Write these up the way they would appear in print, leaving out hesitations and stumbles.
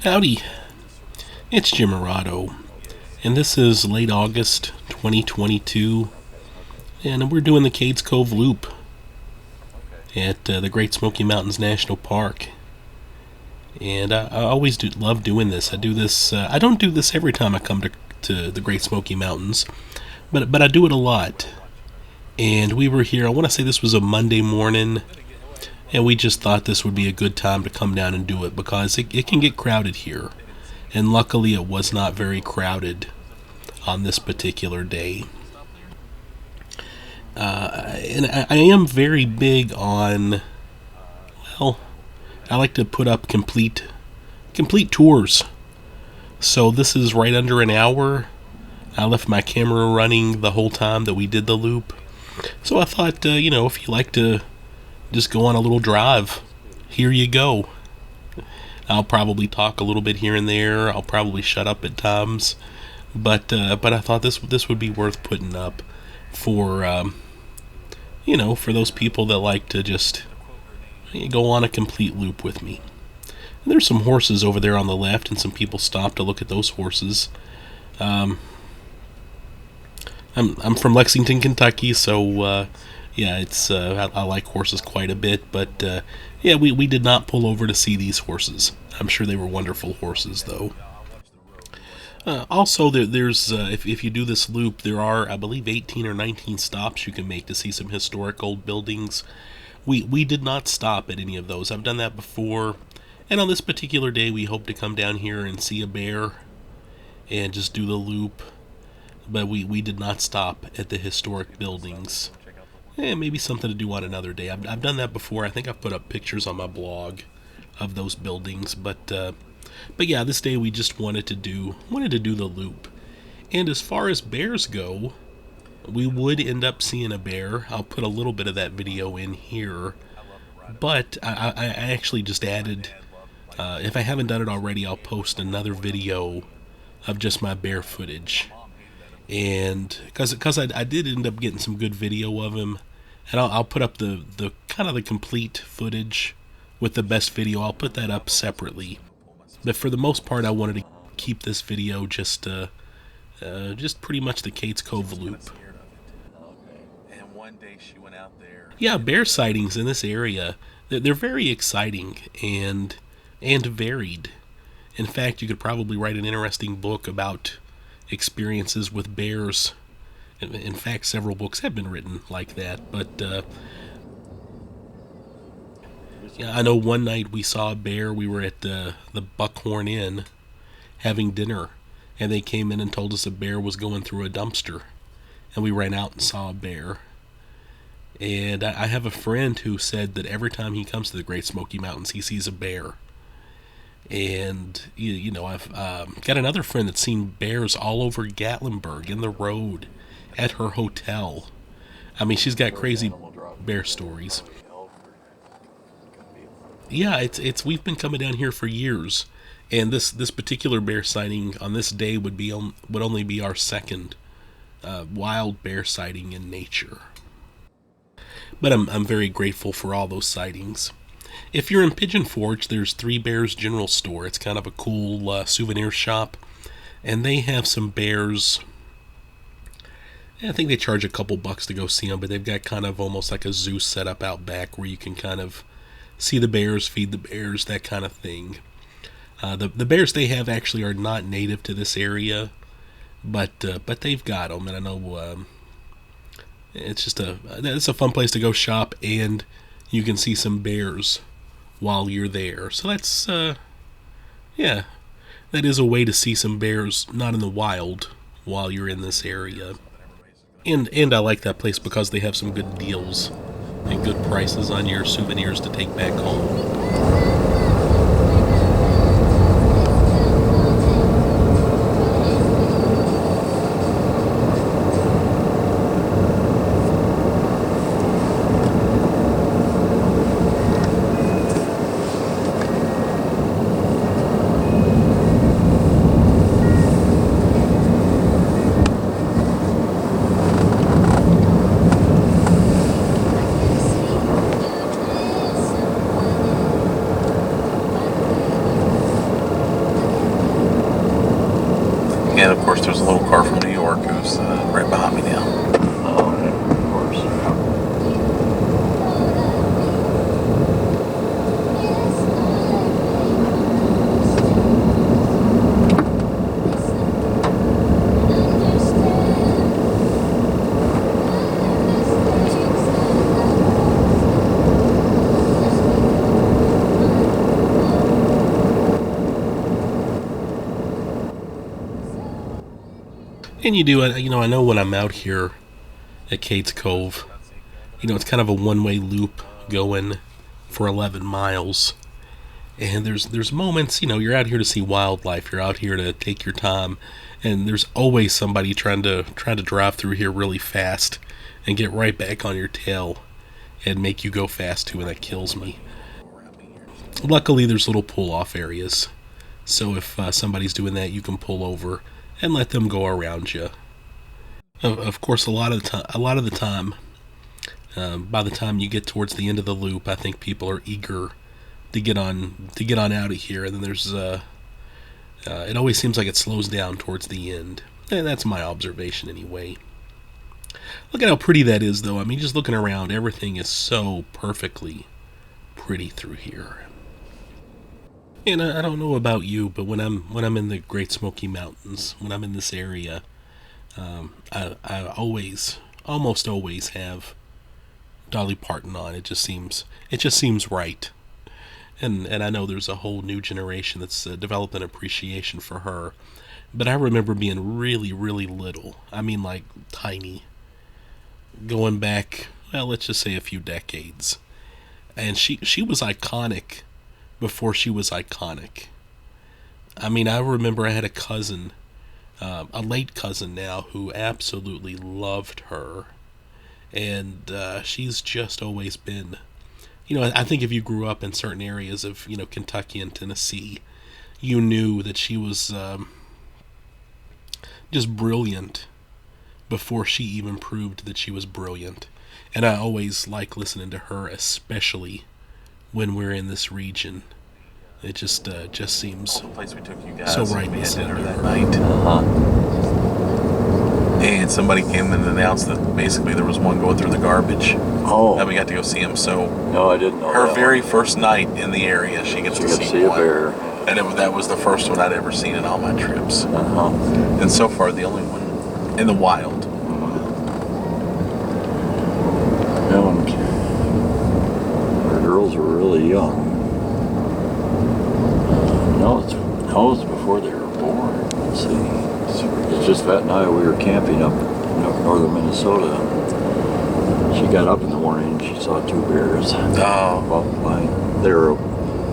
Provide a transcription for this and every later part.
Howdy, it's Jim Arado, and this is late August 2022, and we're doing the Cades Cove Loop at the Great Smoky Mountains National Park. And I always love doing this. I do this. I don't do this every time I come to the Great Smoky Mountains, but I do it a lot. And we were here. I want to say this was a Monday morning, and we just thought this would be a good time to come down and do it because it can get crowded here. And luckily, it was not very crowded on this particular day. And I am very big on, well, I like to put up complete tours. So this is right under an hour. I left my camera running the whole time that we did the loop. So I thought, if you like to just go on a little drive, here you go. I'll probably talk a little bit here and there. I'll probably shut up at times. But I thought this would be worth putting up for, for those people that like to just go on a complete loop with me. And there's some horses over there on the left, and some people stopped to look at those horses. I'm from Lexington, Kentucky, so it's I like horses quite a bit. But we did not pull over to see these horses. I'm sure they were wonderful horses, though. Also, there's if you do this loop, there are, I believe, 18 or 19 stops you can make to see some historic old buildings. We did not stop at any of those. I've done that before, and on this particular day, we hope to come down here and see a bear and just do the loop. But we did not stop at the historic buildings. Maybe something to do on another day. I've done that before. I think I've put up pictures on my blog of those buildings, but yeah, this day we just wanted to do the loop. And as far as bears go, we would end up seeing a bear. I'll put a little bit of that video in here, but I actually just added, if I haven't done it already, I'll post another video of just my bear footage. And because I did end up getting some good video of him, and I'll put up the kind of the complete footage with the best video. I'll put that up separately. But for the most part, I wanted to keep this video just pretty much the Cades Cove Loop. Yeah, bear sightings in this area, they're very exciting and varied. In fact, you could probably write an interesting book about experiences with bears. In fact, several books have been written like that. But I know one night we saw a bear. We were at the Buckhorn Inn having dinner, and they came in and told us a bear was going through a dumpster, and we ran out and saw a bear. And I have a friend who said that every time he comes to the Great Smoky Mountains, he sees a bear. And, I've got another friend that's seen bears all over Gatlinburg, in the road, at her hotel. I mean, she's got crazy bear stories. Yeah, it's we've been coming down here for years, and this particular bear sighting on this day would only be our second wild bear sighting in nature. But I'm very grateful for all those sightings. If you're in Pigeon Forge, there's Three Bears General Store. It's kind of a cool souvenir shop, and they have some bears. I think they charge a couple bucks to go see them, but they've got kind of almost like a zoo set up out back where you can kind of see the bears, feed the bears, that kind of thing. The bears they have actually are not native to this area, but they've got them, and I know it's a fun place to go shop, and you can see some bears while you're there. So that's that is a way to see some bears, not in the wild, while you're in this area. And I like that place because they have some good deals and good prices on your souvenirs to take back home. course, there's a little car from New York who's right behind me now. Oh, yeah, of course. And you do, I know when I'm out here at Cades Cove, it's kind of a one-way loop going for 11 miles. And there's moments, you're out here to see wildlife, you're out here to take your time, and there's always somebody trying to drive through here really fast and get right back on your tail and make you go fast too, and that kills me. Luckily, there's little pull-off areas, so if somebody's doing that, you can pull over and let them go around you. Of course, a lot of the time, by the time you get towards the end of the loop, I think people are eager to get on out of here, and then there's it always seems like it slows down towards the end, and that's my observation anyway. Look at how pretty that is, though. I mean, just looking around, everything is so perfectly pretty through here. And I don't know about you, but when I'm in the Great Smoky Mountains, when I'm in this area, I almost always have Dolly Parton on. It just seems right. And I know there's a whole new generation that's developed an appreciation for her. But I remember being really, really little. I mean, like tiny. Going back, well, let's just say a few decades. And she was iconic before she was iconic. I mean, I remember I had a cousin, a late cousin now, who absolutely loved her. And she's just always been, I think if you grew up in certain areas of, Kentucky and Tennessee, you knew that she was just brilliant before she even proved that she was brilliant. And I always like listening to her, especially when we're in this region. It just seems The place we took you guys, so right we in had the dinner center. that night. And somebody came in and announced that basically there was one going through the garbage. Oh. And we got to go see him. So No, I didn't know her that very one. first night in the area, she gets She to got to see see a one. bear. And that was the first one I'd ever seen in all my trips. Uh-huh. And so far, the only one in the wild. Yeah, when our girls were really young. No, it's before they were born. Let's see. It's just Vet and I, we were camping up in northern Minnesota. She got up in the morning and she saw two bears. Oh. They were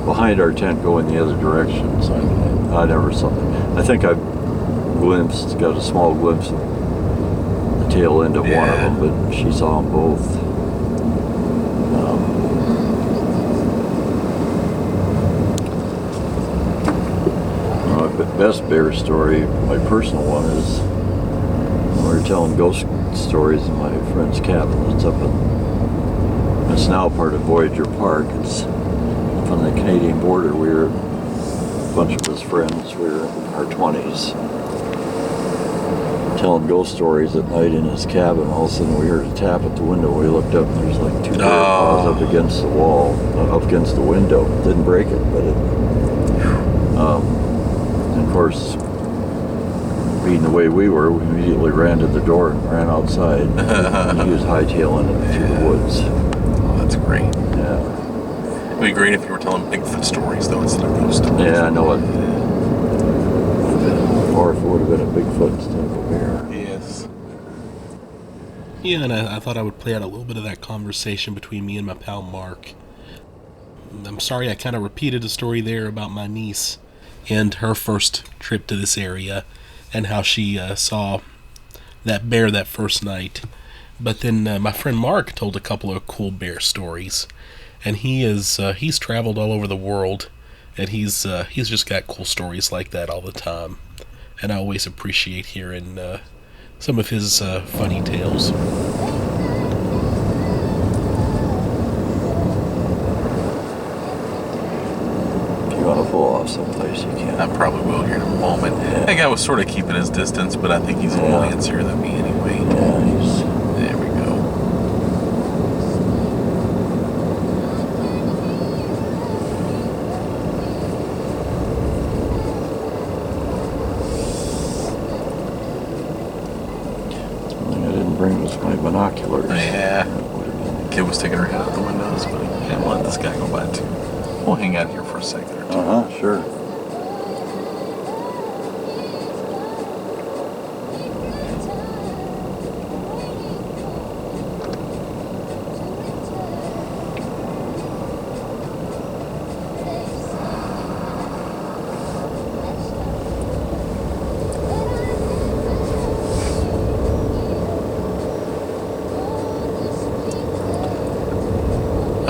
behind our tent going the other direction. So I never saw them. I think I got a small glimpse of the tail end of one of them, but she saw them both. Best bear story, my personal one, is we were telling ghost stories in my friend's cabin. It's now part of Voyager Park. It's on the Canadian border. We were a bunch of his friends. We were in our 20s, telling ghost stories at night in his cabin. All of a sudden, we heard a tap at the window. We looked up, and there's like two bear paws up against the wall, up against the window. Didn't break it, but it. Of course, being the way we were, we immediately ran to the door and ran outside. He was hightailing it through the woods. Oh, that's great. Yeah. It'd be great if you were telling Bigfoot stories, though, instead of ghost stories. Yeah, I know it. Or if it would have been a Bigfoot instead of a bear. Yes. Yeah, and I thought I would play out a little bit of that conversation between me and my pal Mark. I'm sorry I kind of repeated a story there about my niece and her first trip to this area and how she saw that bear that first night. But then my friend Mark told a couple of cool bear stories, and he's traveled all over the world, and he's just got cool stories like that all the time, and I always appreciate hearing some of his funny tales. You want to pull off some place you can. I probably will here in a moment. Yeah. That guy was sort of keeping his distance, but I think he's a little antsier than me anyway. Yeah, There we go. I didn't bring was my binoculars. Yeah. That would have been. Kid was sticking her head out the windows, but yeah, we'll let this guy go by too. We'll hang out here for a second or two. Sure.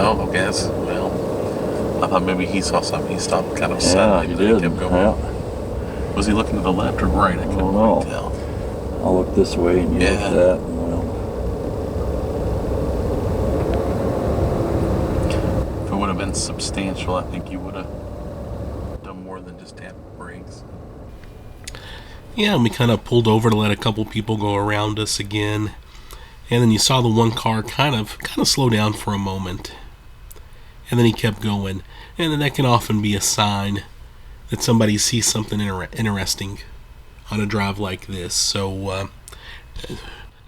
Oh, okay. Well, I thought maybe he saw something. He stopped kind of Yeah, suddenly, he but then did. kept going. Yeah. Was he looking to the left or right? I couldn't don't know. quite tell. I'll look this way and you look Yeah. that. And well, If it would have been substantial, I think you would have done more than just tap brakes. Yeah, and we kind of pulled over to let a couple people go around us again. And then you saw the one car kind of slow down for a moment. And then he kept going. And then that can often be a sign that somebody sees something interesting on a drive like this. So,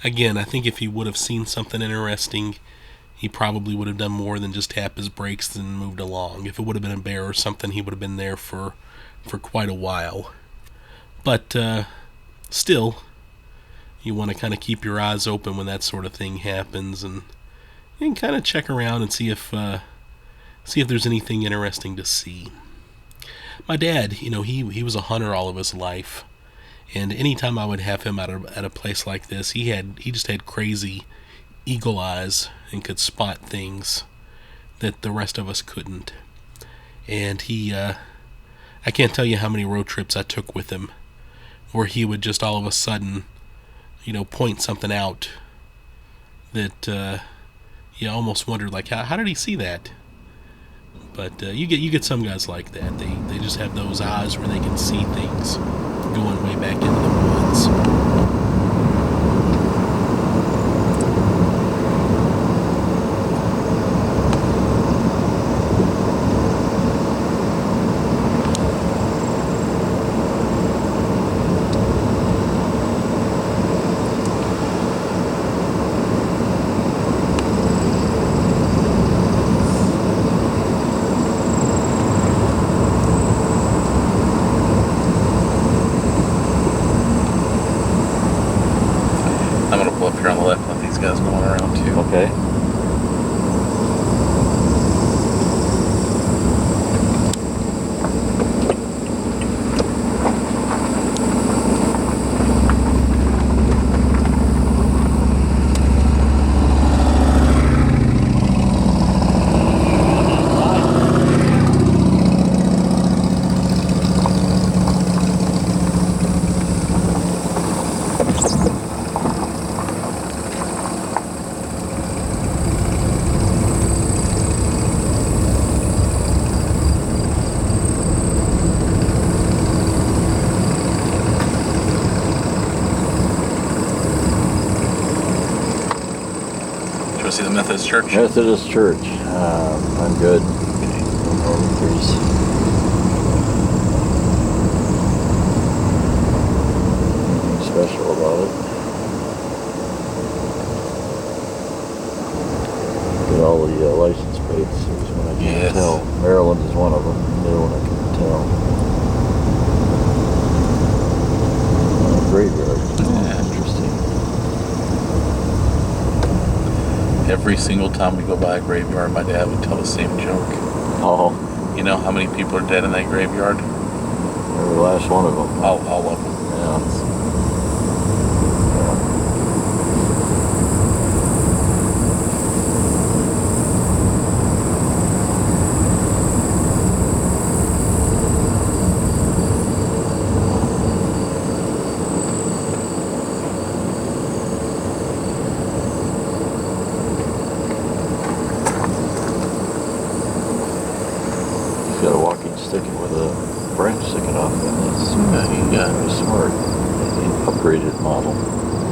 again, I think if he would have seen something interesting, he probably would have done more than just tap his brakes and moved along. If it would have been a bear or something, he would have been there for quite a while. But still, you want to kind of keep your eyes open when that sort of thing happens, and you can kind of check around and see if there's anything interesting to see. My dad, he was a hunter all of his life, and anytime I would have him at a place like this, he just had crazy eagle eyes and could spot things that the rest of us couldn't. And I can't tell you how many road trips I took with him where he would just all of a sudden, point something out that you almost wondered, like, how did he see that? But you get some guys like that. They just have those eyes where they can see things going way back into the woods. I'm going to pull up here on the left and let these guys going around too. okay. You want to see the Methodist Church? Methodist Church. I'm good. I don't know if there's anything special about it. Look at all the license plates. There's one I can't Yes. tell. Maryland is one of them. The other one I can't tell. Graveyard. Yeah. Interesting. Every single time we go by a graveyard, my dad would tell the same joke. Oh, You know how many people are dead in that graveyard? every last one of them. All of them. Yeah. Got a walking stick with a branch. branch sticking off in this. Yeah. Very smart. The upgraded model.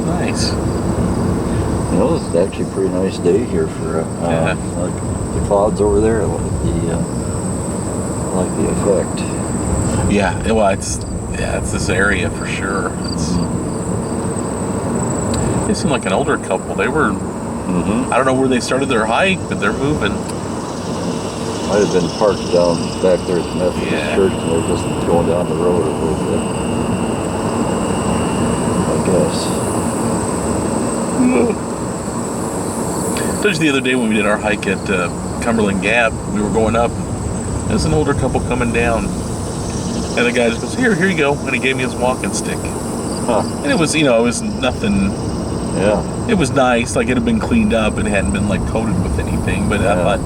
Nice. You know, it's actually a pretty nice day here for like the clouds over there. I like the effect. Yeah. Well, it's this area for sure. They seem like an older couple. They were. I don't know where they started their hike, but they're moving. Might have been parked down back there at the Methodist Church, and they're just going down the road a little bit. I guess. Just the other day when we did our hike at Cumberland Gap, we were going up. There's an older couple coming down, and the guy just goes, "Here you go," and he gave me his walking stick. Huh. And it was, it was nothing. Yeah. It was nice, like it had been cleaned up and hadn't been like coated with anything. But I thought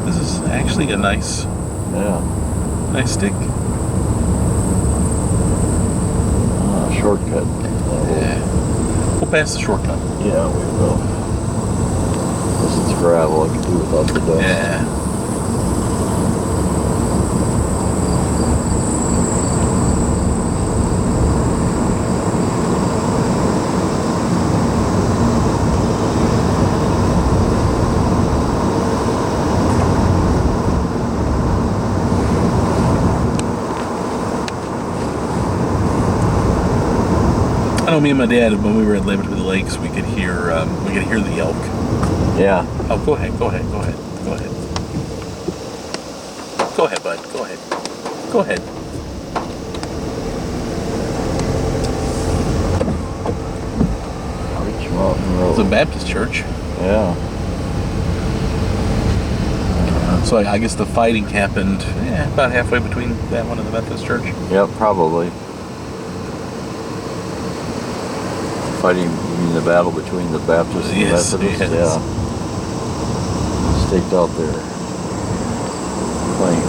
this is actually a nice stick. Shortcut. Yeah. We'll pass the shortcut. Yeah, we will. This is gravel. I can do without the dust. Yeah. I know me and my dad, when we were at Labor to the Lakes, we could hear the elk. Yeah. Oh, go ahead, bud. Go ahead. Rich Mountain Road. It's a Baptist church. Yeah. So I guess the fighting happened about halfway between that one and the Methodist church. Yep, probably. Fighting, you mean the battle between the Baptists and the Methodists? Yes. Yeah. Staked out there. Playing.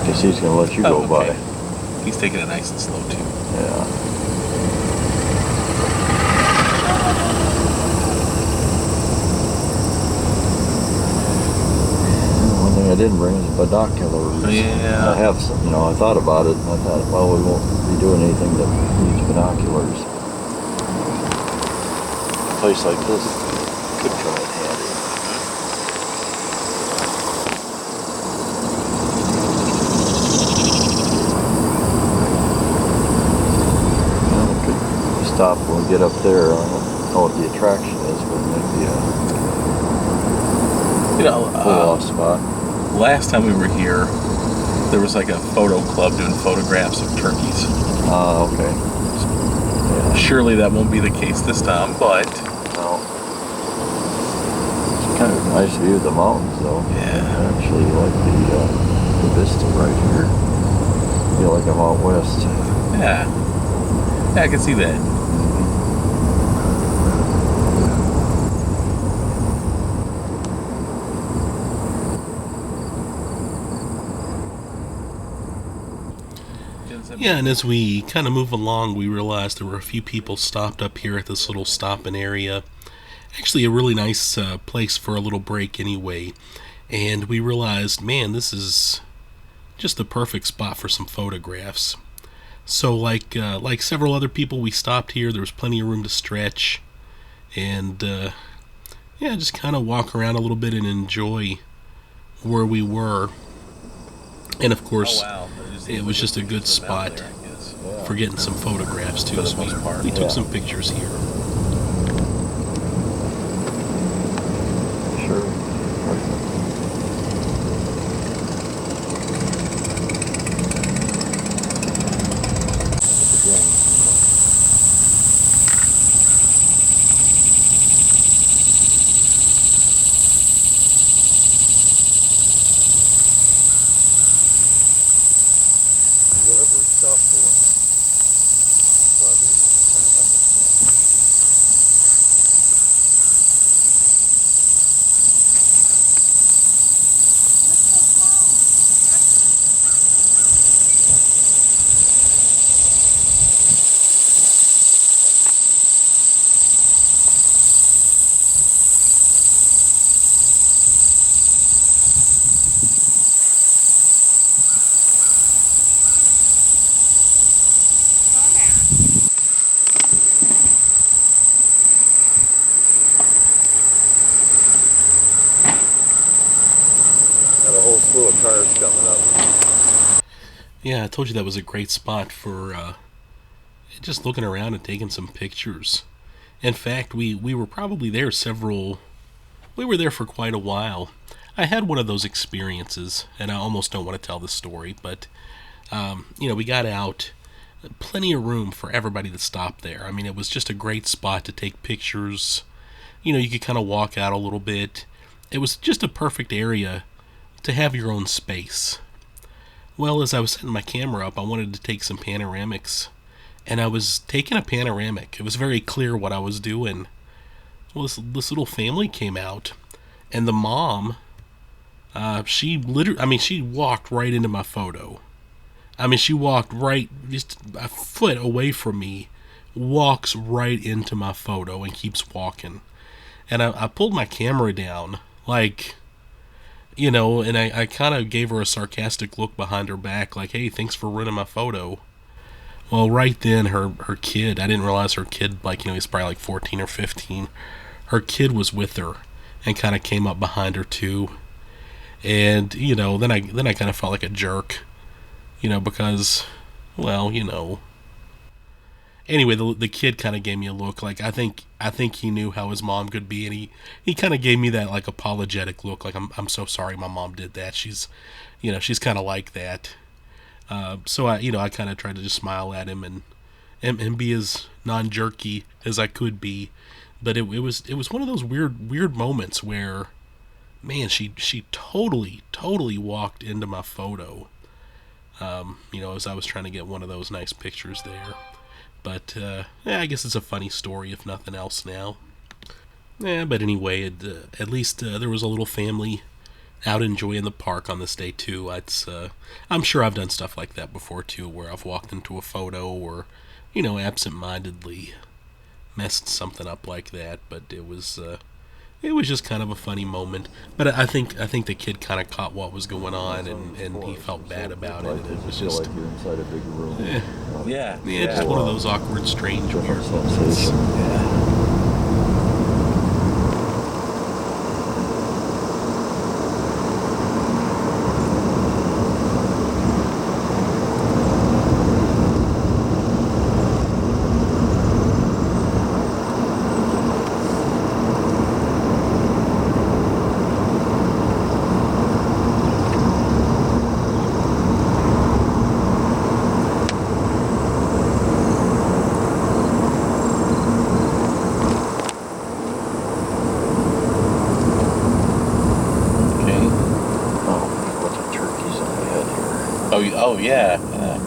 Guess he's going to let you go by. He's taking it nice and slow too. Yeah. I didn't bring his binoculars. Yeah. I have some, I thought about it, and I thought, well, we won't be doing anything that needs binoculars. A place like this could come in handy. We could stop when we get up there. I don't know what the attraction is, but it might be a pull-off spot. Last time we were here, there was like a photo club doing photographs of turkeys. Okay. Yeah. Surely that won't be the case this time, but... No. It's kind of a nice view of the mountains, though. Yeah. I actually like the vista right here. I feel like I'm out west. Yeah. Yeah, I can see that. Yeah, and as we kind of move along, we realized there were a few people stopped up here at this little stopping area. Actually, a really nice place for a little break anyway. And we realized, man, this is just the perfect spot for some photographs. So like several other people, we stopped here. There was plenty of room to stretch. And, just kind of walk around a little bit and enjoy where we were. And of course... Oh, wow. It was just a good spot for getting some photographs too. So we took some pictures here. Sure. yeah, I told you that was a great spot for just looking around and taking some pictures. In fact, we were probably there several. We were there for quite a while. I had one of those experiences, and I almost don't want to tell the story, but we got out, plenty of room for everybody to stop there. I mean, it was just a great spot to take pictures. You could kind of walk out a little bit. It was just a perfect area to have your own space. Well, as I was setting my camera up, I wanted to take some panoramics, and I was taking a panoramic. It was very clear what I was doing. Well, this little family came out, and the mom, she walked right into my photo. I mean, she walked right, just a foot away from me, walks right into my photo and keeps walking. And I pulled my camera down, like, and I kind of gave her a sarcastic look behind her back, like, hey, thanks for ruining my photo. Well, right then, her kid, I didn't realize her kid, he's probably like 14 or 15. Her kid was with her and kind of came up behind her too. And, then I kind of felt like a jerk, because, well, Anyway, the kid kind of gave me a look, like I think he knew how his mom could be, and he kind of gave me that like apologetic look, like I'm so sorry my mom did that. She's kind of like that. So I kind of tried to just smile at him and be as non-jerky as I could be, but it was one of those weird moments where, man, she totally walked into my photo. As I was trying to get one of those nice pictures there. But, I guess it's a funny story, if nothing else now. But anyway, at least there was a little family out enjoying the park on this day, too. I'm sure I've done stuff like that before, too, where I've walked into a photo or, absent-mindedly messed something up like that. But it was just kind of a funny moment. But I think the kid kind of caught what was going on, and he felt bad about it. It was just like you're inside a big room. Yeah. just one of those awkward, strange, weird moments. Oh yeah. Yeah.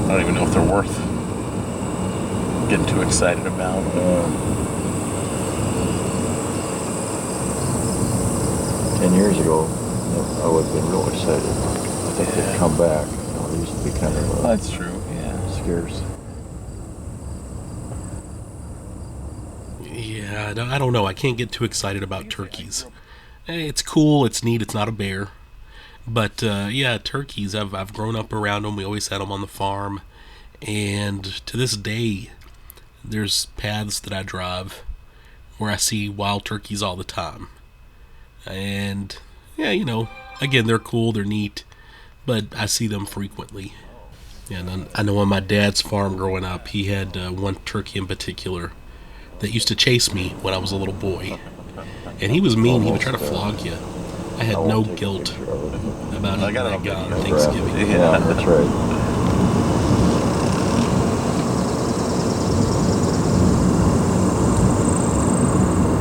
I don't even know if they're worth getting too excited about. 10 years ago, I would have been real excited. I think they'd come back. They used to be kind of that's true. Yeah. scarce. Yeah, I don't know. I can't get too excited about turkeys. It's cool. It's neat. It's not a bear. But, turkeys, I've grown up around them. We always had them on the farm. And to this day, there's paths that I drive where I see wild turkeys all the time. And, again, they're cool. They're neat. But I see them frequently. And I know on my dad's farm growing up, he had one turkey in particular that used to chase me when I was a little boy. And he was mean. He would try to flog you. I had no guilt about eating that guy on Thanksgiving. Yeah, that's right.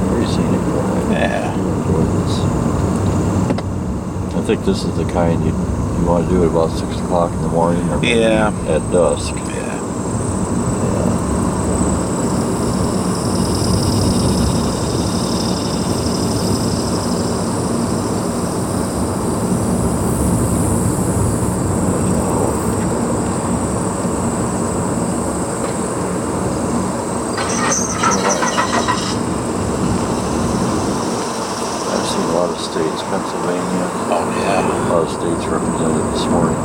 Very scenic. Yeah. Enjoy this. I think this is the kind you want to do at about 6 o'clock in the morning or maybe at dusk. States, Pennsylvania. Oh yeah. A lot of states represented this morning.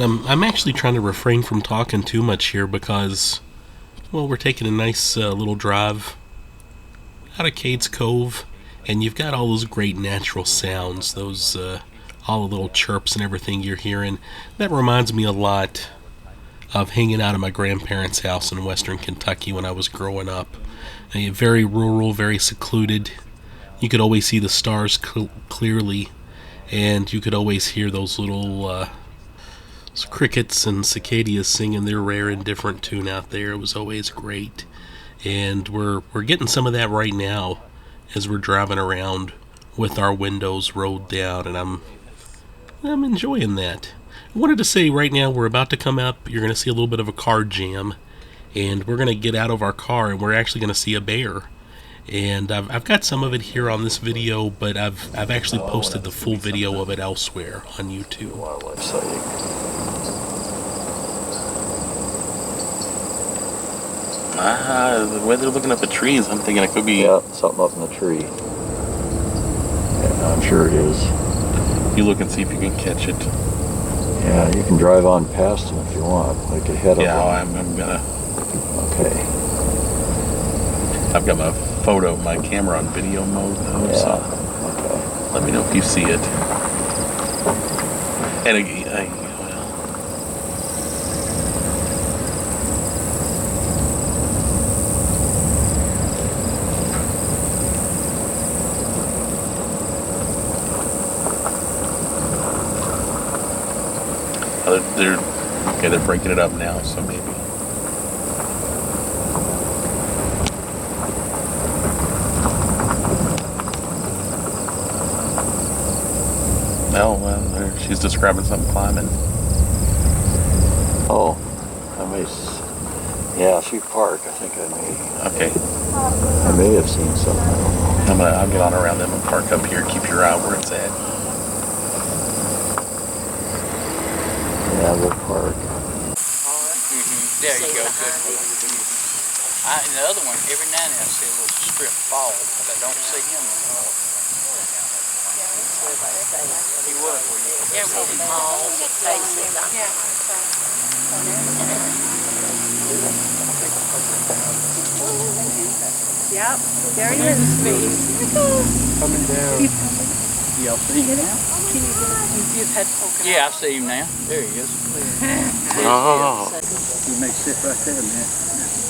And I'm actually trying to refrain from talking too much here because, well, we're taking a nice little drive out of Cades Cove, and you've got all those great natural sounds, those all the little chirps and everything you're hearing. That reminds me a lot of hanging out at my grandparents' house in western Kentucky when I was growing up. Very rural, very secluded. You could always see the stars clearly, and you could always hear those little crickets and cicadas singing their rare and different tune out there. It was always great. And we're getting some of that right now as we're driving around with our windows rolled down, and I'm enjoying that. I wanted to say right now we're about to come up. You're going to see a little bit of a car jam, and we're going to get out of our car, and we're actually going to see a bear. And I've got some of it here on this video, but I've actually posted the full video of it elsewhere on YouTube. Wildlife sighting. The way they're looking up at trees, I'm thinking it could be... Yeah, something up in the tree. Yeah, I'm sure it is. You look and see if you can catch it. Yeah, you can drive on past them if you want, like ahead of Yeah, them. I'm gonna... Okay. I've got my camera on video mode though, Yeah, so okay. let me know if you see it. And they're breaking it up now, so maybe. Oh, well, she's describing something climbing. Oh, yeah, if you park, I think I may have seen something. I don't know. I'll get on around them and park up here. Keep your eye where it's at. Yeah, we'll park. There you go. Good. And the other one, every now and then I see a little strip fall, but I don't see him anymore. He was. There was small faces. Yep, there he is. Coming down. Y'all see him now? Yeah, I see him now. There he is. Oh. You may sit right there, man.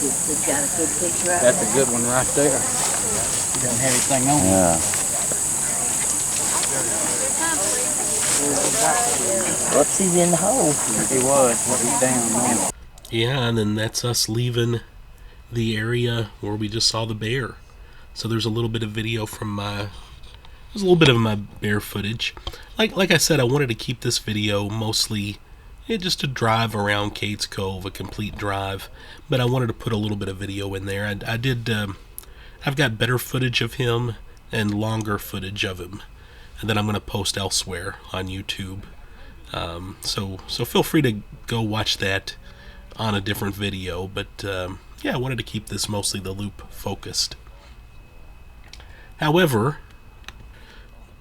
We've got a good picture of That's a good one right there. He doesn't have anything on. Yeah. Whoops, he's in the hole. He was. He's down now. Yeah, and then that's us leaving the area where we just saw the bear. So there's a little bit of video from there's a little bit of my bear footage. Like I said, I wanted to keep this video mostly just to drive around Cades Cove, a complete drive. But I wanted to put a little bit of video in there. I've got better footage of him and longer footage of him, and then I'm going to post elsewhere on YouTube. So feel free to go watch that on a different video. But yeah, I wanted to keep this mostly the loop focused. However,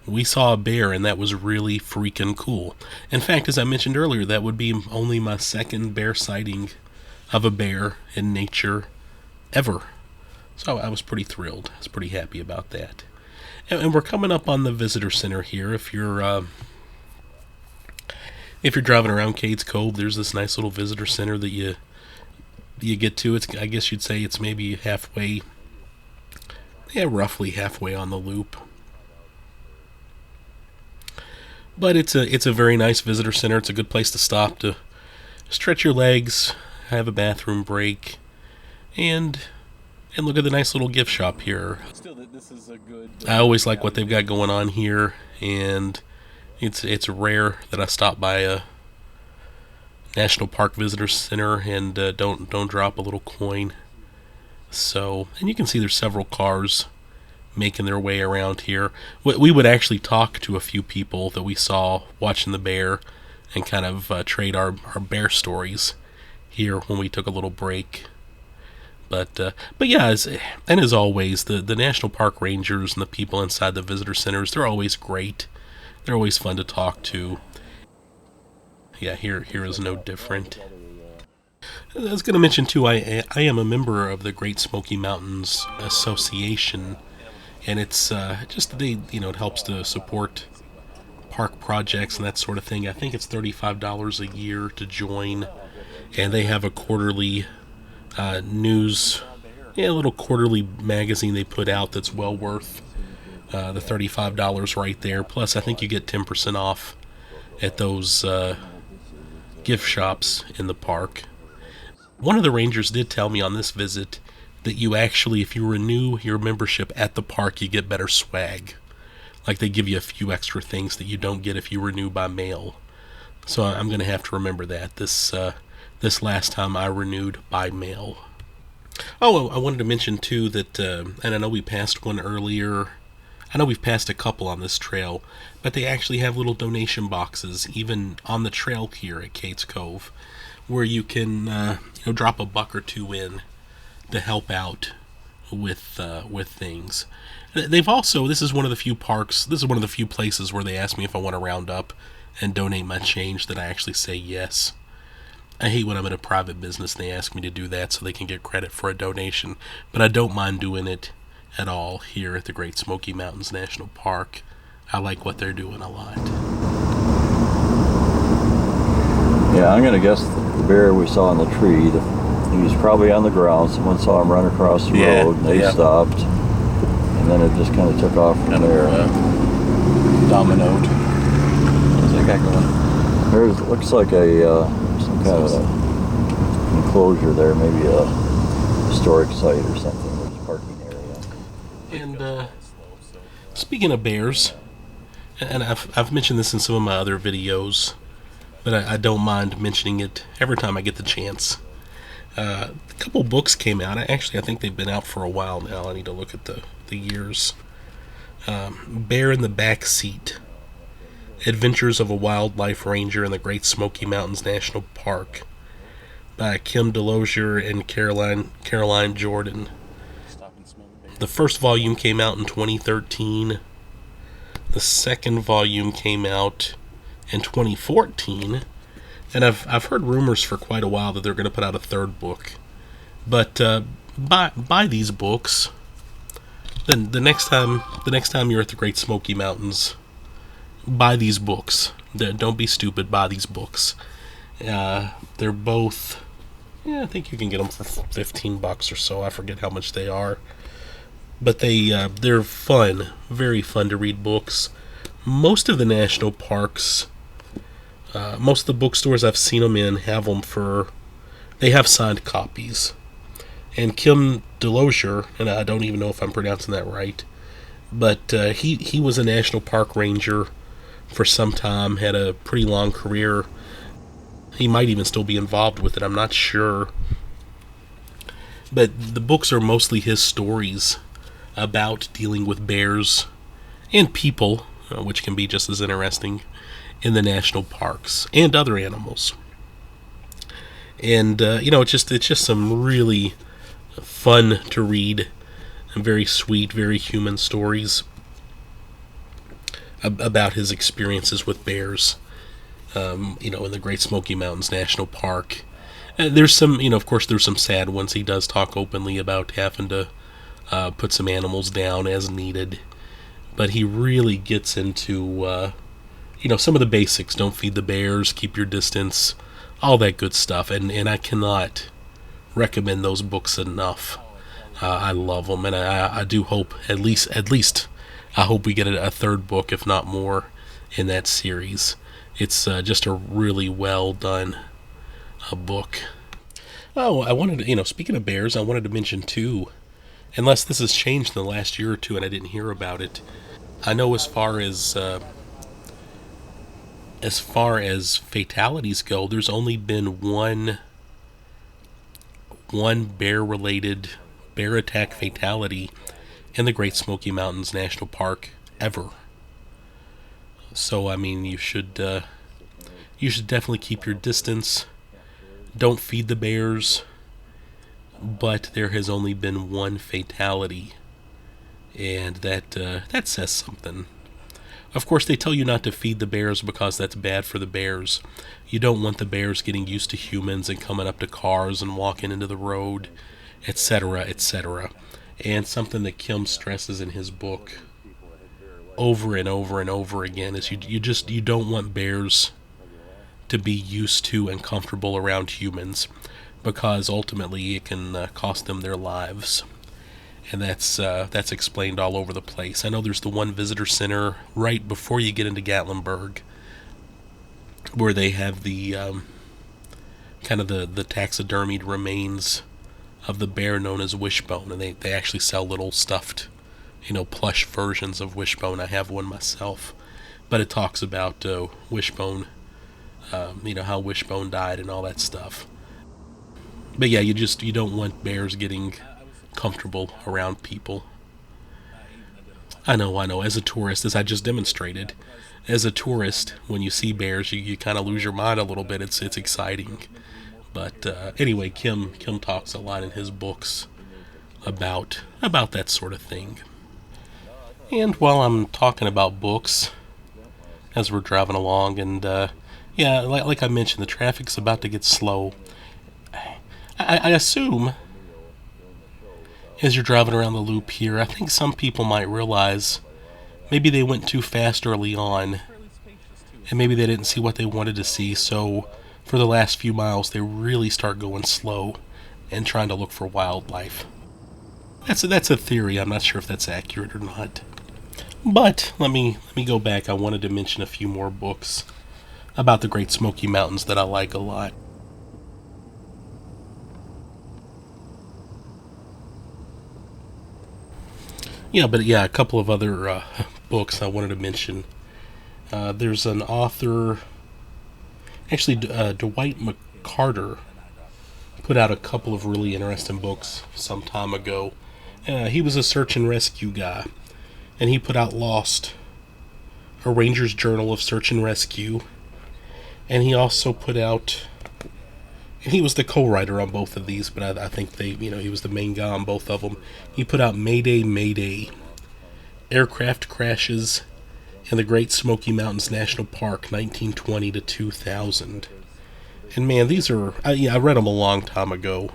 we saw a bear, and that was really freaking cool. In fact, as I mentioned earlier, that would be only my second bear sighting of a bear in nature ever. So I was pretty thrilled. I was pretty happy about that. And we're coming up on the visitor center here. If you're driving around Cades Cove, there's this nice little visitor center that you get to. I guess you'd say it's maybe halfway, roughly halfway on the loop. But it's a very nice visitor center. It's a good place to stop to stretch your legs, have a bathroom break, and look at the nice little gift shop here. Still, this is a good. I always like what they've got going on here, and it's rare that I stop by a National Park Visitor Center and don't drop a little coin. So, and you can see there's several cars making their way around here. We would actually talk to a few people that we saw watching the bear and kind of trade our bear stories here when we took a little break. But yeah, as always, the National Park Rangers and the people inside the visitor centers, they're always great. They're always fun to talk to. yeah, here is no different. I was going to mention too, I am a member of the Great Smoky Mountains Association, and it's just it helps to support park projects and that sort of thing. I think it's $35 a year to join, and they have a quarterly news, a little quarterly magazine they put out that's well worth the $35 right there. Plus, I think you get 10% off at those gift shops in the park. One of the rangers did tell me on this visit that you actually, if you renew your membership at the park, you get better swag. Like they give you a few extra things that you don't get if you renew by mail. So I'm going to have to remember that this last time I renewed by mail. Oh, I wanted to mention too that, and I know we passed one earlier. I know we've passed a couple on this trail, but they actually have little donation boxes even on the trail here at Cades Cove, where you can drop a buck or two in to help out with things. They've also, this is one of the few places where they ask me if I want to round up and donate my change that I actually say yes. I hate when I'm in a private business and they ask me to do that so they can get credit for a donation, but I don't mind doing it at all here at the Great Smoky Mountains National Park. I like what they're doing a lot. Yeah, I'm going to guess the bear we saw in the tree, he was probably on the ground. Someone saw him run across the road, and they stopped. And then it just kind of took off from there. Dominoed. What's that guy going? There's looks like some kind of a enclosure there, maybe a historic site or something. There's a parking area. And speaking of bears, and I've mentioned this in some of my other videos, but I don't mind mentioning it every time I get the chance. A couple books came out. I think they've been out for a while now. I need to look at the years. Bear in the Back Seat: Adventures of a Wildlife Ranger in the Great Smoky Mountains National Park, by Kim Delosier and Caroline Jordan. The first volume came out in 2013. The second volume came out in 2014, and I've heard rumors for quite a while that they're going to put out a third book. But buy these books. Then the next time you're at the Great Smoky Mountains, buy these books. Don't be stupid. Buy these books. They're both, I think you can get them for $15 or so. I forget how much they are, but they're fun, very fun to read books. Most of the national parks, most of the bookstores I've seen them in they have signed copies. And Kim Delosier, and I don't even know if I'm pronouncing that right, but he was a national park ranger for some time, had a pretty long career. He might even still be involved with it, I'm not sure. But the books are mostly his stories about dealing with bears and people, which can be just as interesting, in the national parks and other animals. And it's just some really fun to read and very sweet, very human stories about his experiences with bears, in the Great Smoky Mountains National Park. There's some, of course, there's some sad ones. He does talk openly about having to put some animals down as needed, but he really gets into, some of the basics. Don't feed the bears, keep your distance, all that good stuff. And I cannot recommend those books enough. I love them, and I do hope at least I hope we get a third book, if not more, in that series. It's just a really well done book. Oh, I wanted to, speaking of bears, I wanted to mention too, unless this has changed in the last year or two and I didn't hear about it. I know as far as fatalities go, there's only been one bear attack fatality in the Great Smoky Mountains National Park ever. So you should definitely keep your distance. Don't feed the bears. But there has only been one fatality, and that says something. Of course, they tell you not to feed the bears because that's bad for the bears. You don't want the bears getting used to humans and coming up to cars and walking into the road, etc., etc. And something that Kim stresses in his book over and over and over again is you don't want bears to be used to and comfortable around humans, because ultimately it can cost them their lives. And that's explained all over the place. I know there's the one visitor center right before you get into Gatlinburg where they have the kind of the taxidermied remains of the bear known as Wishbone, and they actually sell little stuffed, plush versions of Wishbone. I have one myself, but it talks about Wishbone, how Wishbone died and all that stuff. But yeah, you don't want bears getting comfortable around people. I know. As a tourist, as I just demonstrated, as a tourist, when you see bears, you kind of lose your mind a little bit. It's exciting. But anyway, Kim talks a lot in his books about that sort of thing. And while I'm talking about books, as we're driving along, and like I mentioned, the traffic's about to get slow. I assume, as you're driving around the loop here, I think some people might realize maybe they went too fast early on, and maybe they didn't see what they wanted to see, so for the last few miles they really start going slow and trying to look for wildlife. That's a theory. I'm not sure if that's accurate or not. But let me go back. I wanted to mention a few more books about the Great Smoky Mountains that I like a lot. A couple of other books I wanted to mention. There's an author, actually Dwight McCarter, put out a couple of really interesting books some time ago. He was a search and rescue guy, and he put out Lost, a Ranger's Journal of Search and Rescue, and he also put out, and he was the co-writer on both of these, but I think he was the main guy on both of them. He put out Mayday, Mayday, Aircraft Crashes in the Great Smoky Mountains National Park, 1920 to 2000. And man, these are, I read them a long time ago,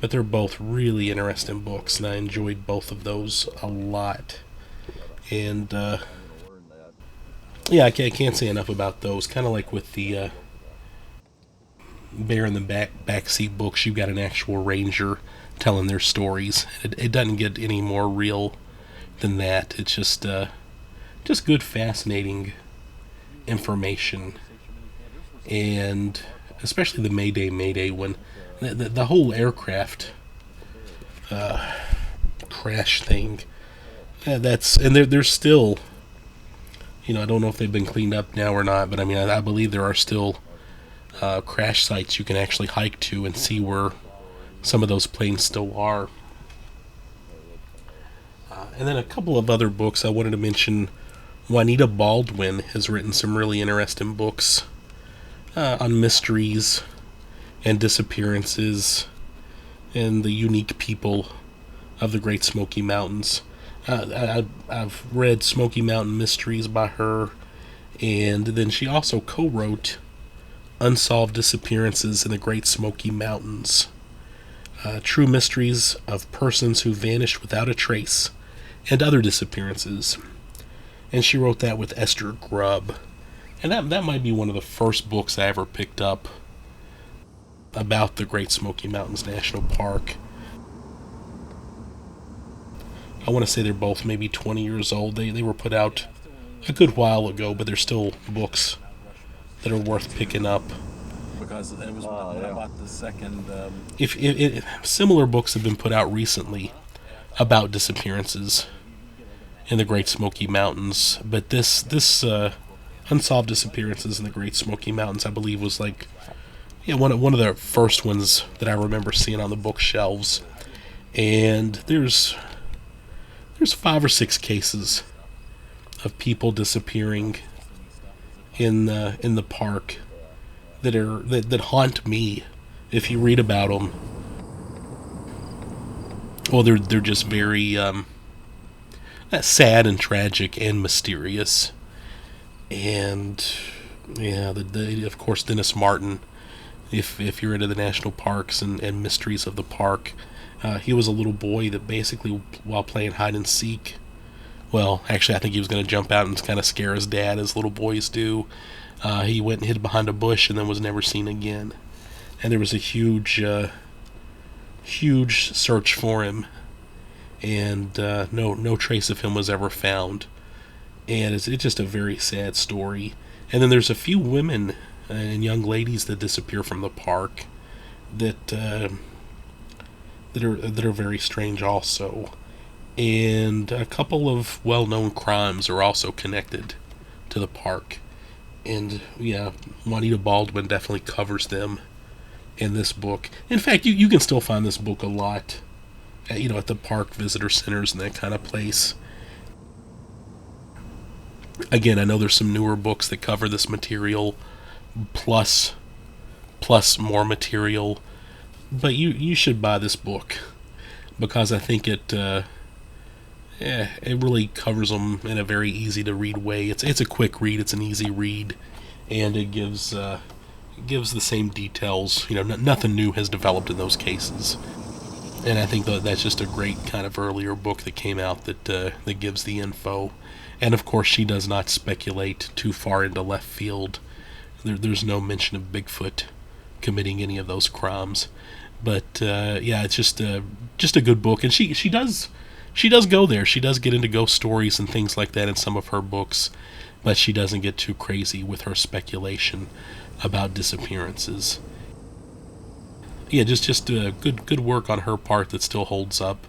but they're both really interesting books, and I enjoyed both of those a lot. And, I can't say enough about those. Kind of like with the Bear in the Backseat books, you've got an actual ranger telling their stories. It doesn't get any more real than that. It's just good, fascinating information. And especially the Mayday, Mayday one. The whole aircraft crash thing. There's still, I don't know if they've been cleaned up now or not, but I believe there are still crash sites you can actually hike to and see where some of those planes still are. And then a couple of other books I wanted to mention. Juanita Baldwin has written some really interesting books on mysteries and disappearances and the unique people of the Great Smoky Mountains. I've read Smoky Mountain Mysteries by her, and then she also co-wrote Unsolved Disappearances in the Great Smoky Mountains. True Mysteries of Persons Who Vanished Without a Trace and Other Disappearances. And she wrote that with Esther Grubb. And that might be one of the first books I ever picked up about the Great Smoky Mountains National Park. I want to say they're both maybe 20 years old. They were put out a good while ago, but they're still books that are worth picking up. Because it was when I bought the second. If similar books have been put out recently about disappearances in the Great Smoky Mountains, but this Unsolved Disappearances in the Great Smoky Mountains, I believe, was like one of the first ones that I remember seeing on the bookshelves. And there's 5 or 6 cases of people disappearing in the park that haunt me. If you read about them, well, they're just very sad and tragic and mysterious. And yeah, of course Dennis Martin. If you're into the national parks and mysteries of the park, he was a little boy that basically, while playing hide and seek, well, actually, I think he was going to jump out and kind of scare his dad, as little boys do. He went and hid behind a bush and then was never seen again. And there was a huge search for him, and no trace of him was ever found. And it's just a very sad story. And then there's a few women and young ladies that disappear from the park that are very strange also. And a couple of well-known crimes are also connected to the park. And yeah, Juanita Baldwin definitely covers them in this book. In fact, you can still find this book a lot, at the park visitor centers and that kind of place. Again, I know there's some newer books that cover this material, plus more material, but you should buy this book, because I think it really covers them in a very easy to read way. It's a quick read, it's an easy read, and it gives the same details. Nothing new has developed in those cases. And I think that's just a great kind of earlier book that came out that gives the info. And of course, she does not speculate too far into left field. There's no mention of Bigfoot committing any of those crimes. But yeah, it's just a good book. And she does go there. She does get into ghost stories and things like that in some of her books, but she doesn't get too crazy with her speculation about disappearances. Yeah, just good work on her part that still holds up.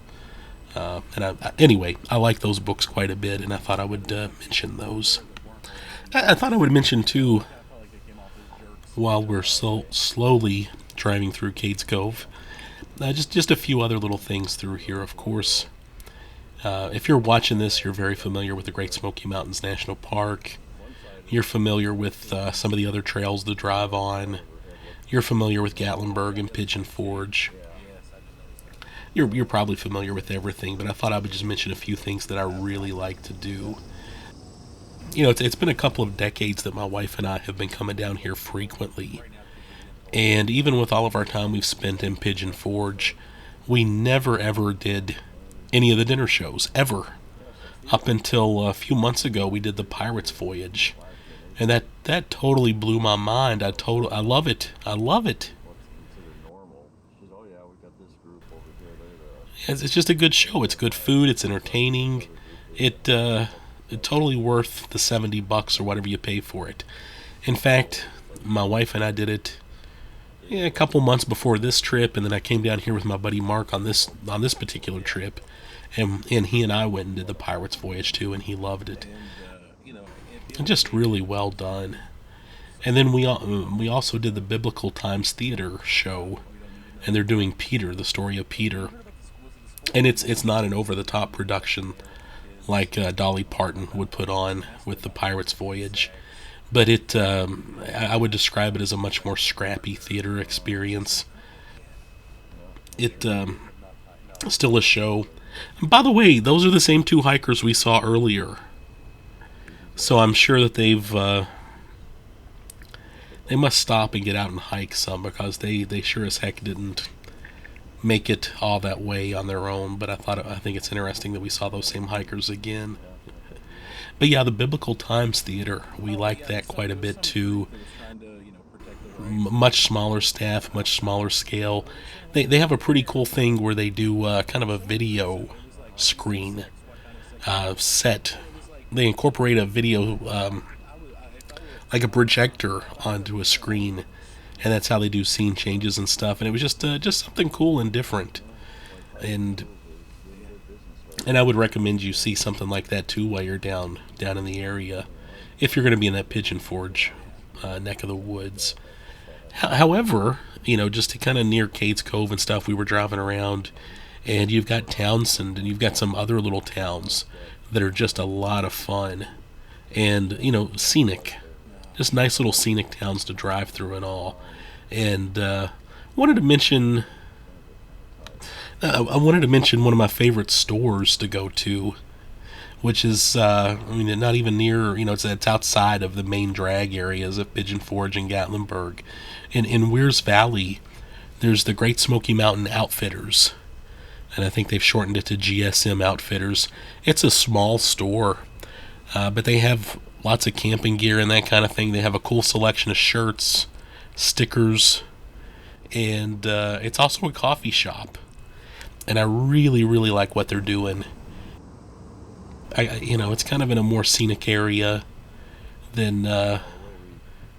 Anyway, I like those books quite a bit, and I thought I would mention those. I thought I would mention, too, while we're so slowly driving through Cades Cove, just a few other little things through here, of course. If you're watching this, you're very familiar with the Great Smoky Mountains National Park. You're familiar with some of the other trails to drive on. You're familiar with Gatlinburg and Pigeon Forge. You're probably familiar with everything, but I thought I would just mention a few things that I really like to do. It's been a couple of decades that my wife and I have been coming down here frequently. And even with all of our time we've spent in Pigeon Forge, we never ever did any of the dinner shows, ever. Up until a few months ago, we did the Pirates Voyage. And that totally blew my mind. I love it. I love it. It's just a good show. It's good food. It's entertaining. It's totally worth the $70 or whatever you pay for it. In fact, my wife and I did it a couple months before this trip, and then I came down here with my buddy Mark on this particular trip, and he and I went and did the Pirates Voyage too, and he loved it. Just really well done. And then we also did the Biblical Times Theater show, and they're doing Peter, the story of Peter, and it's not an over-the-top production like Dolly Parton would put on with the Pirates Voyage, but I would describe it as a much more scrappy theater experience. It still a show. And by the way, those are the same two hikers we saw earlier. So I'm sure that they must stop and get out and hike some, because they sure as heck didn't make it all that way on their own. But I think it's interesting that we saw those same hikers again. But yeah, the Biblical Times Theater, we like that quite a bit too. Much smaller staff, much smaller scale. They have a pretty cool thing where they do kind of a video screen set. They incorporate a video, like a projector, onto a screen, and that's how they do scene changes and stuff. And it was just something cool and different, and I would recommend you see something like that too while you're down in the area, if you're going to be in that Pigeon Forge neck of the woods. However, just to kind of near Cades Cove and stuff, we were driving around, and you've got Townsend, and you've got some other little towns that are just a lot of fun, and scenic, just nice little scenic towns to drive through and all. And wanted to mention one of my favorite stores to go to. which is, I mean, not even near, it's outside of the main drag areas of Pigeon Forge and Gatlinburg. In Weirs Valley, there's the Great Smoky Mountain Outfitters, and I think they've shortened it to GSM Outfitters. It's a small store, but they have lots of camping gear and that kind of thing. They have a cool selection of shirts, stickers, and it's also a coffee shop. And I really, really like what they're doing. It's kind of in a more scenic area than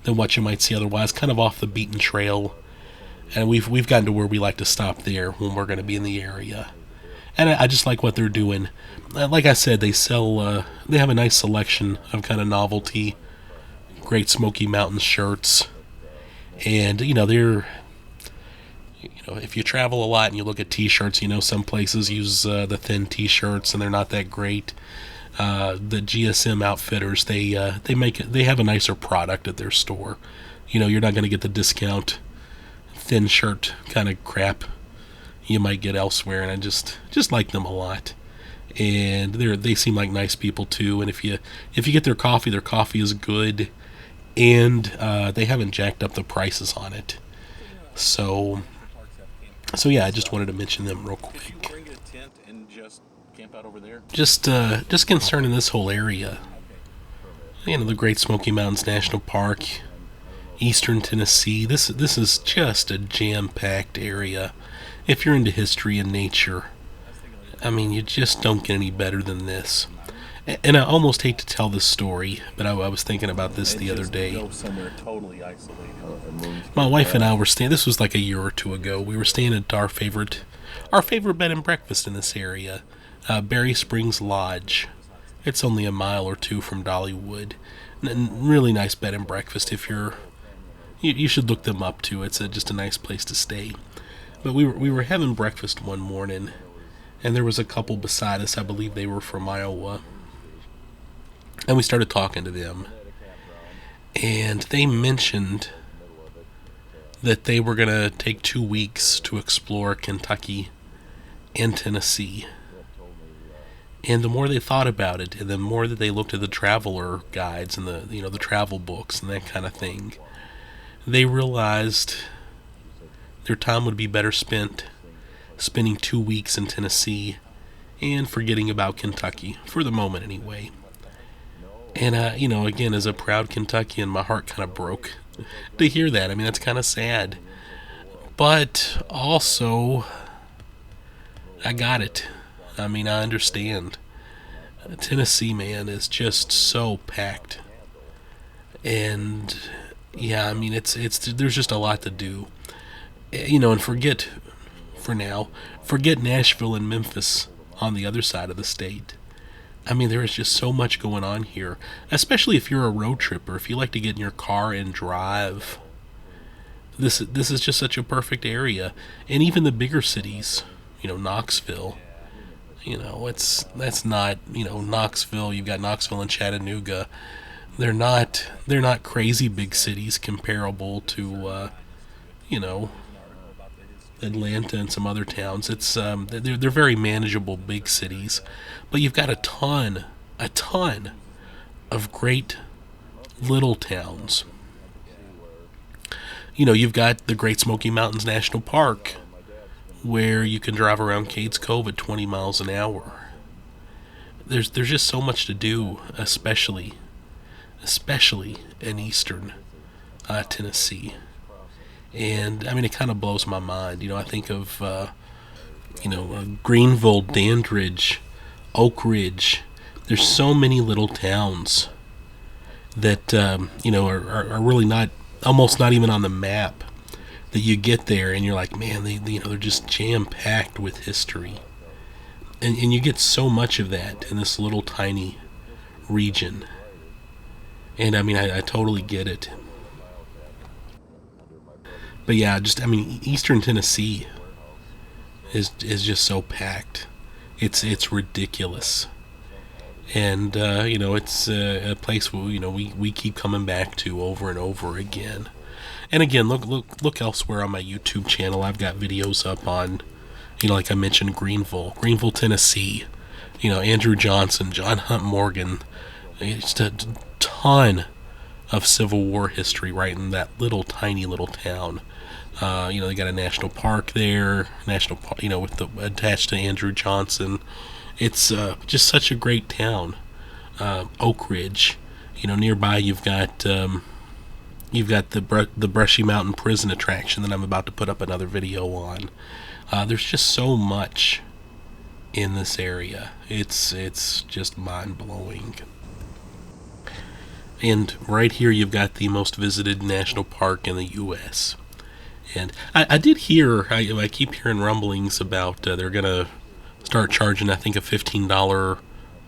what you might see otherwise, kind of off the beaten trail. And we've gotten to where we like to stop there when we're going to be in the area. And I just like what they're doing. Like I said, they sell, they have a nice selection of kind of novelty, Great Smoky Mountains shirts. And, they're, if you travel a lot and you look at t-shirts, some places use the thin t-shirts and they're not that great. The GSM Outfitters, they have a nicer product at their store. You're not going to get the discount thin shirt kind of crap you might get elsewhere, and I just like them a lot. And they seem like nice people too. And if you get their coffee is good, and they haven't jacked up the prices on it. So yeah, I just wanted to mention them real quick. Did you bring a tent and just camp out over there? Just concerning this whole area. The Great Smoky Mountains National Park, Eastern Tennessee. This is just a jam-packed area. If you're into history and nature, I mean, you just don't get any better than this. And I almost hate to tell this story, but I was thinking about this the other day. Go somewhere totally isolated. My wife and I were staying, this was like a year or two ago, we were staying at our favorite bed and breakfast in this area, Berry Springs Lodge. It's only a mile or two from Dollywood. And really nice bed and breakfast. If you should look them up too. It's just a nice place to stay. But we were having breakfast one morning, and there was a couple beside us. I believe they were from Iowa. And we started talking to them. And they mentioned that they were going to take 2 weeks to explore Kentucky and Tennessee. And the more they thought about it, and the more that they looked at the traveler guides and the travel books and that kind of thing, they realized their time would be better spent spending 2 weeks in Tennessee and forgetting about Kentucky, for the moment anyway. And, again, as a proud Kentuckian, my heart kind of broke to hear that. I mean, that's kind of sad. But also, I got it. I mean, I understand. Tennessee, man, is just so packed. And, yeah, I mean, there's just a lot to do. And forget Nashville and Memphis on the other side of the state. I mean, there is just so much going on here, especially if you're a road tripper, if you like to get in your car and drive. This is just such a perfect area. And even the bigger cities, Knoxville, that's not, Knoxville, you've got Knoxville and Chattanooga. They're not crazy big cities comparable to, Atlanta and some other towns. It's they're very manageable big cities, but you've got a ton of great little towns. You've got the Great Smoky Mountains National Park, where you can drive around Cades Cove at 20 miles an hour. There's just so much to do, especially in eastern Tennessee. And, I mean, it kind of blows my mind. I think of, Greenville, Dandridge, Oak Ridge. There's so many little towns that, are really almost not even on the map, that you get there and you're like, man, they're just jam-packed with history. And you get so much of that in this little tiny region. And, I mean, I totally get it. But yeah, Eastern Tennessee is just so packed. It's ridiculous. And it's a place where we keep coming back to over and over again. And again, look elsewhere on my YouTube channel. I've got videos up on, like I mentioned, Greenville, Tennessee. Andrew Johnson, John Hunt Morgan. Just a ton of Civil War history right in that tiny little town. They got a national park there, national park, with the attached to Andrew Johnson. It's just such a great town. Oak Ridge, nearby you've got the Brushy Mountain Prison attraction that I'm about to put up another video on. There's just so much in this area. It's just mind blowing. And right here you've got the most visited national park in the U.S. And I did hear, I keep hearing rumblings about they're going to start charging, I think, a $15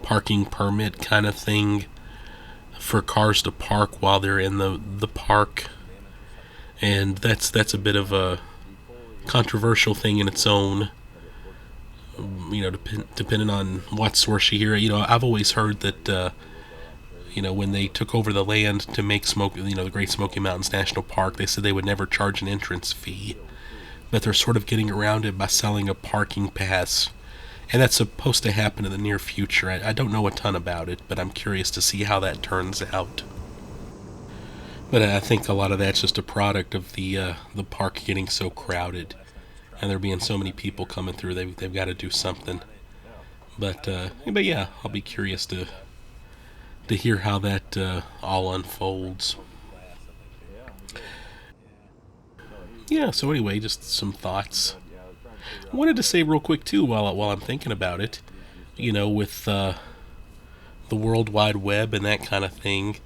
parking permit kind of thing for cars to park while they're in the park. And that's a bit of a controversial thing in its own. Depending on what source you hear. I've always heard that when they took over the land to make the Great Smoky Mountains National Park, they said they would never charge an entrance fee, but they're sort of getting around it by selling a parking pass, and that's supposed to happen in the near future. I don't know a ton about it, but I'm curious to see how that turns out. But I think a lot of that's just a product of the park getting so crowded, and there being so many people coming through. They've got to do something. But yeah, I'll be curious to hear how that all unfolds. Yeah, so anyway, just some thoughts. I wanted to say real quick too, while I'm thinking about it, with the World Wide Web and that kind of thing,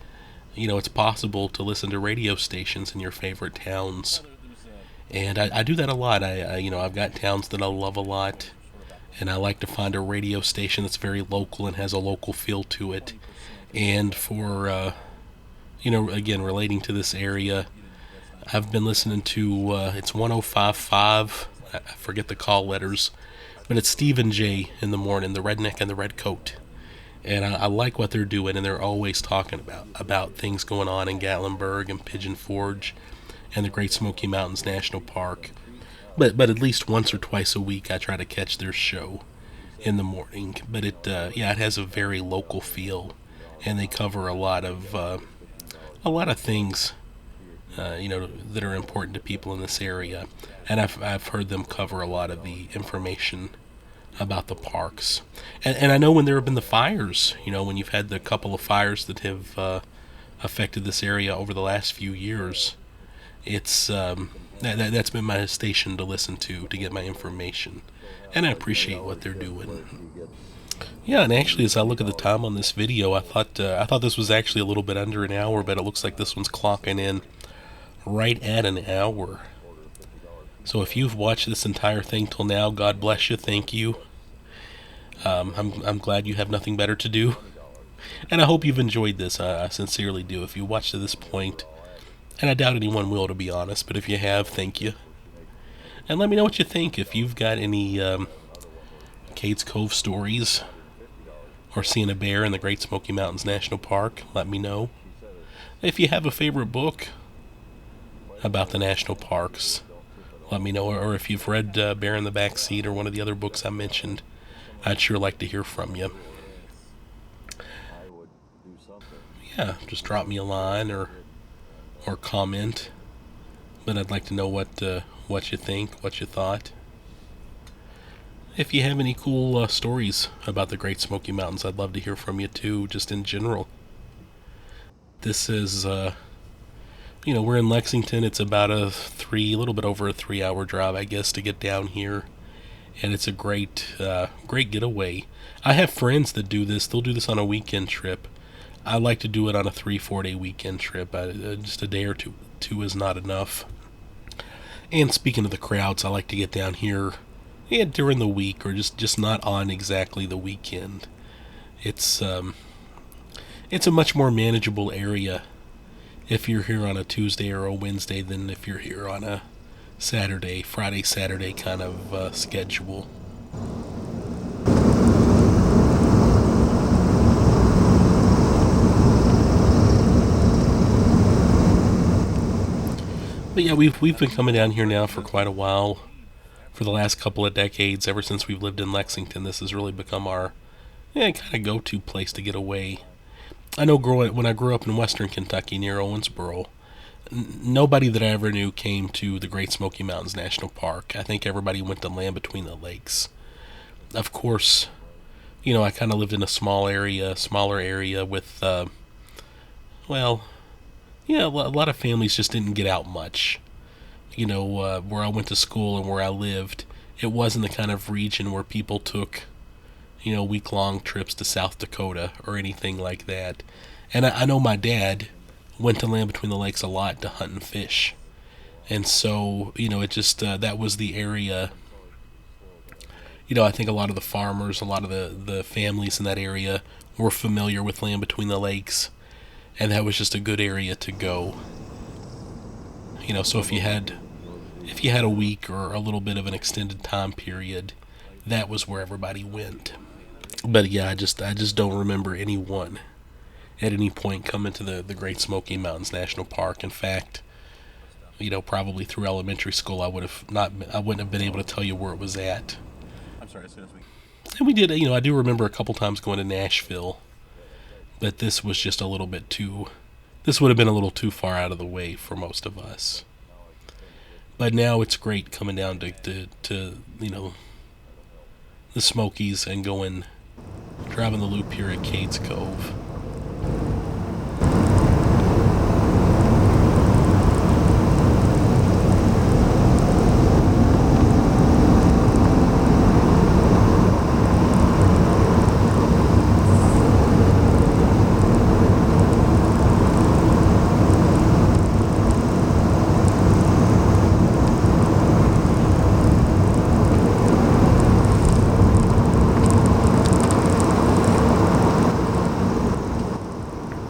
it's possible to listen to radio stations in your favorite towns. And I do that a lot. I've got towns that I love a lot, and I like to find a radio station that's very local and has a local feel to it. And for, again, relating to this area, I've been listening to, it's 105.5, I forget the call letters, but it's Steve and Jay in the morning, the redneck and the red coat. And I like what they're doing, and they're always talking about things going on in Gatlinburg and Pigeon Forge and the Great Smoky Mountains National Park. But at least once or twice a week I try to catch their show in the morning. But it has a very local feel, and they cover a lot of things that are important to people in this area. And I've heard them cover a lot of the information about the parks. And I know when there have been the fires, when you've had the couple of fires that have affected this area over the last few years, it's that's been my station to listen to get my information. And I appreciate what they're doing. Yeah, and actually, as I look at the time on this video, I thought this was actually a little bit under an hour, but it looks like this one's clocking in right at an hour. So if you've watched this entire thing till now, God bless you, thank you. I'm glad you have nothing better to do, and I hope you've enjoyed this. I sincerely do. If you watched to this point, and I doubt anyone will, to be honest, but if you have, thank you. And let me know what you think. If you've got any Cades Cove stories, or seeing a bear in the Great Smoky Mountains National Park, let me know. If you have a favorite book about the national parks, let me know. Or if you've read Bear in the Backseat or one of the other books I mentioned, I'd sure like to hear from you. Yeah, just drop me a line or comment. But I'd like to know what you think, what you thought. If you have any cool stories about the Great Smoky Mountains, I'd love to hear from you too, just in general. This is, we're in Lexington. It's about a little bit over a 3-hour drive, I guess, to get down here. And it's a great getaway. I have friends that do this. They'll do this on a weekend trip. I like to do it on a 3-4 day weekend trip. Just a day or two is not enough. And speaking of the crowds, I like to get down here during the week, or just not on exactly the weekend. It's a much more manageable area if you're here on a Tuesday or a Wednesday than if you're here on a Friday, Saturday kind of schedule. But yeah, we've been coming down here now for quite a while. For the last couple of decades, ever since we've lived in Lexington, this has really become our yeah, kind of go-to place to get away. I know when I grew up in western Kentucky near Owensboro, nobody that I ever knew came to the Great Smoky Mountains National Park. I think everybody went to Land Between the Lakes. Of course, I kind of lived in a smaller area with, well, yeah, a lot of families just didn't get out much. Where I went to school and where I lived, it wasn't the kind of region where people took, week-long trips to South Dakota or anything like that. And I know my dad went to Land Between the Lakes a lot to hunt and fish. And so, it just, that was the area. I think a lot of the farmers, a lot of the families in that area were familiar with Land Between the Lakes. And that was just a good area to go. So if you had a week or a little bit of an extended time period, that was where everybody went. But yeah, I just don't remember anyone at any point coming to the Great Smoky Mountains National Park. In fact, probably through elementary school, I wouldn't have been able to tell you where it was at. I'm sorry, as soon as we... And we did, I do remember a couple times going to Nashville, but this was just a little bit too. This would have been a little too far out of the way for most of us. But now it's great coming down to the Smokies and driving the loop here at Cades Cove.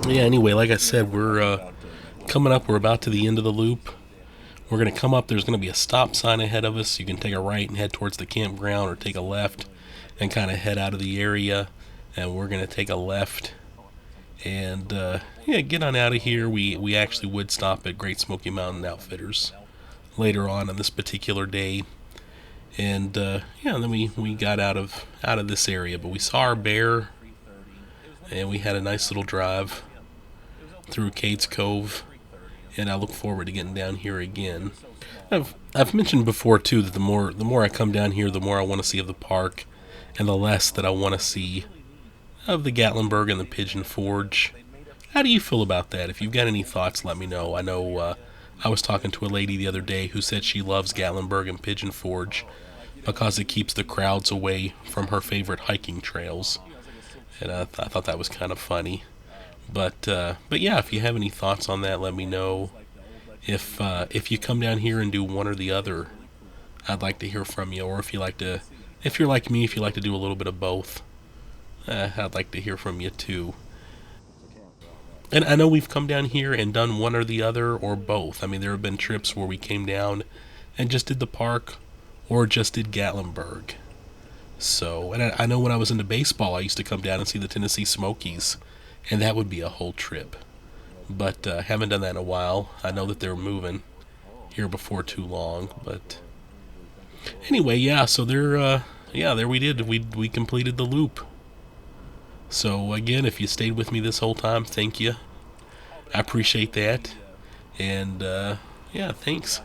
Yeah, anyway, like I said, we're coming up. We're about to the end of the loop. We're going to come up. There's going to be a stop sign ahead of us. You can take a right and head towards the campground, or take a left and kind of head out of the area. And we're going to take a left and get on out of here. We actually would stop at Great Smoky Mountain Outfitters later on this particular day. And then we got out of this area, but we saw our bear, and we had a nice little drive through Cades Cove, and I look forward to getting down here again. I've mentioned before too that the more I come down here, the more I want to see of the park, and the less that I want to see of the Gatlinburg and the Pigeon Forge. How do you feel about that? If you've got any thoughts, let me know. I know I was talking to a lady the other day who said she loves Gatlinburg and Pigeon Forge because it keeps the crowds away from her favorite hiking trails, and I thought that was kind of funny. But yeah, if you have any thoughts on that, let me know. If you come down here and do one or the other, I'd like to hear from you. Or if you're like me, if you like to do a little bit of both, I'd like to hear from you too. And I know we've come down here and done one or the other, or both. I mean, there have been trips where we came down and just did the park, or just did Gatlinburg. So, and I know when I was into baseball, I used to come down and see the Tennessee Smokies, and that would be a whole trip. But haven't done that in a while. I know that they're moving here before too long. But anyway, yeah. So there we did. We completed the loop. So again, if you stayed with me this whole time, thank you. I appreciate that. And yeah, thanks.